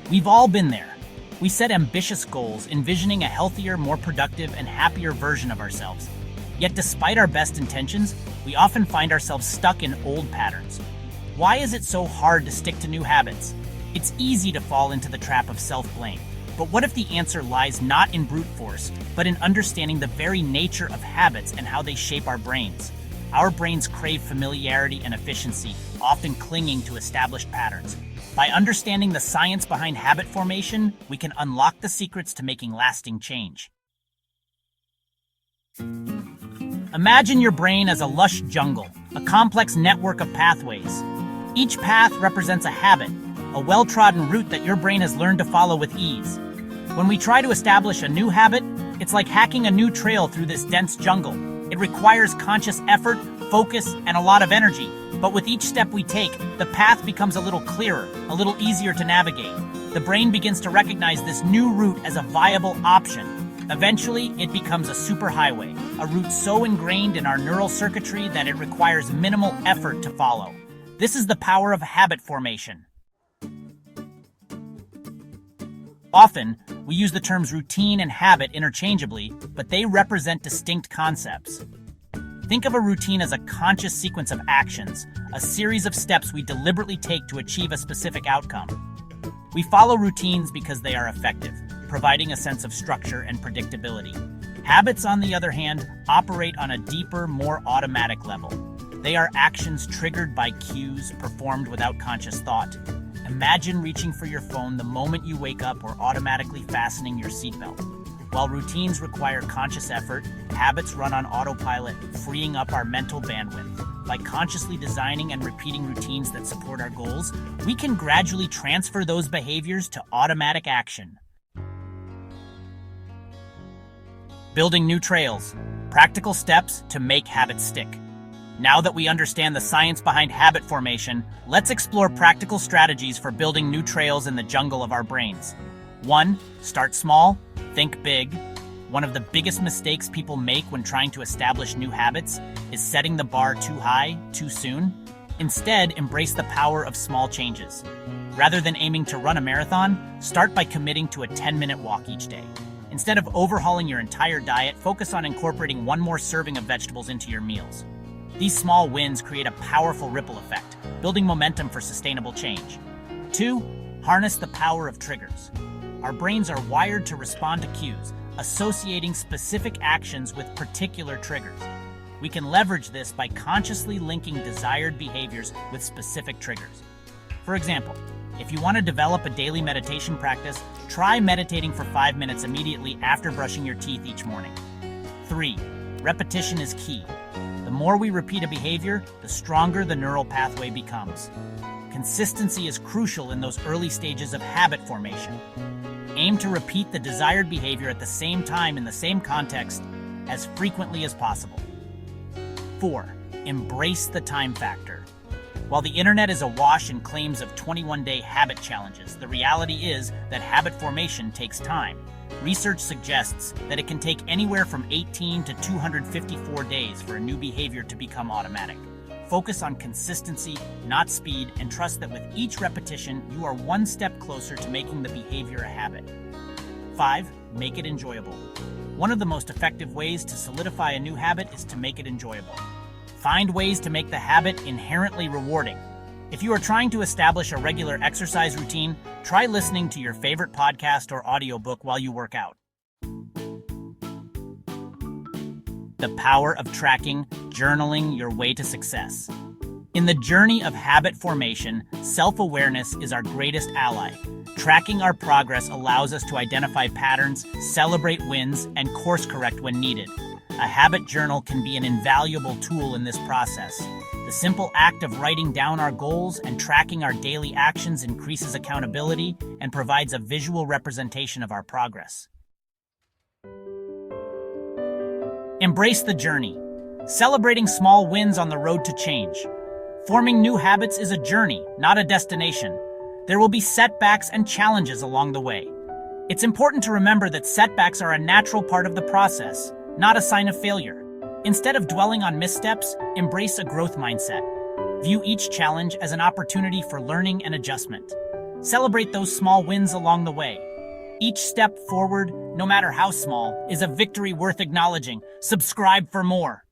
We've all been there. We set ambitious goals, envisioning a healthier, more productive, and happier version of ourselves. Yet despite our best intentions, we often find ourselves stuck in old patterns. Why is it so hard to stick to new habits? It's easy to fall into the trap of self-blame. But what if the answer lies not in brute force, but in understanding the very nature of habits and how they shape our brains? Our brains crave familiarity and efficiency, often clinging to established patterns. By understanding the science behind habit formation, we can unlock the secrets to making lasting change. Imagine your brain as a lush jungle, a complex network of pathways. Each path represents a habit, a well-trodden route that your brain has learned to follow with ease. When we try to establish a new habit, it's like hacking a new trail through this dense jungle. It requires conscious effort, focus, and a lot of energy. But with each step we take, the path becomes a little clearer, a little easier to navigate. The brain begins to recognize this new route as a viable option. Eventually, it becomes a superhighway, a route so ingrained in our neural circuitry that it requires minimal effort to follow. This is the power of habit formation. Often, we use the terms routine and habit interchangeably, but they represent distinct concepts. Think of a routine as a conscious sequence of actions, a series of steps we deliberately take to achieve a specific outcome. We follow routines because they are effective, providing a sense of structure and predictability. Habits, on the other hand, operate on a deeper, more automatic level. They are actions triggered by cues performed without conscious thought. Imagine reaching for your phone the moment you wake up or automatically fastening your seatbelt. While routines require conscious effort, habits run on autopilot, freeing up our mental bandwidth. By consciously designing and repeating routines that support our goals, we can gradually transfer those behaviors to automatic action. Building new trails, practical steps to make habits stick. Now that we understand the science behind habit formation, let's explore practical strategies for building new trails in the jungle of our brains. 1. Start small, think big. One of the biggest mistakes people make when trying to establish new habits is setting the bar too high, too soon. Instead, embrace the power of small changes. Rather than aiming to run a marathon, start by committing to a 10-minute walk each day. Instead of overhauling your entire diet, focus on incorporating one more serving of vegetables into your meals. These small wins create a powerful ripple effect, building momentum for sustainable change. 2. Harness the power of triggers. Our brains are wired to respond to cues, associating specific actions with particular triggers. We can leverage this by consciously linking desired behaviors with specific triggers. For example, if you want to develop a daily meditation practice, try meditating for 5 minutes immediately after brushing your teeth each morning. 3. Repetition is key. The more we repeat a behavior, the stronger the neural pathway becomes. Consistency is crucial in those early stages of habit formation. Aim to repeat the desired behavior at the same time in the same context as frequently as possible. 4. Embrace the time factor. While the internet is awash in claims of 21-day habit challenges, the reality is that habit formation takes time. Research suggests that it can take anywhere from 18 to 254 days for a new behavior to become automatic. Focus on consistency, not speed, and trust that with each repetition, you are one step closer to making the behavior a habit. 5. Make it enjoyable. One of the most effective ways to solidify a new habit is to make it enjoyable. Find ways to make the habit inherently rewarding. If you are trying to establish a regular exercise routine, try listening to your favorite podcast or audiobook while you work out. The power of tracking, journaling your way to success. In the journey of habit formation, self-awareness is our greatest ally. Tracking our progress allows us to identify patterns, celebrate wins, and course correct when needed. A habit journal can be an invaluable tool in this process. The simple act of writing down our goals and tracking our daily actions increases accountability and provides a visual representation of our progress. Embrace the journey. Celebrating small wins on the road to change. Forming new habits is a journey, not a destination. There will be setbacks and challenges along the way. It's important to remember that setbacks are a natural part of the process, not a sign of failure. Instead of dwelling on missteps, embrace a growth mindset. View each challenge as an opportunity for learning and adjustment. Celebrate those small wins along the way. Each step forward, no matter how small, is a victory worth acknowledging. Subscribe for more.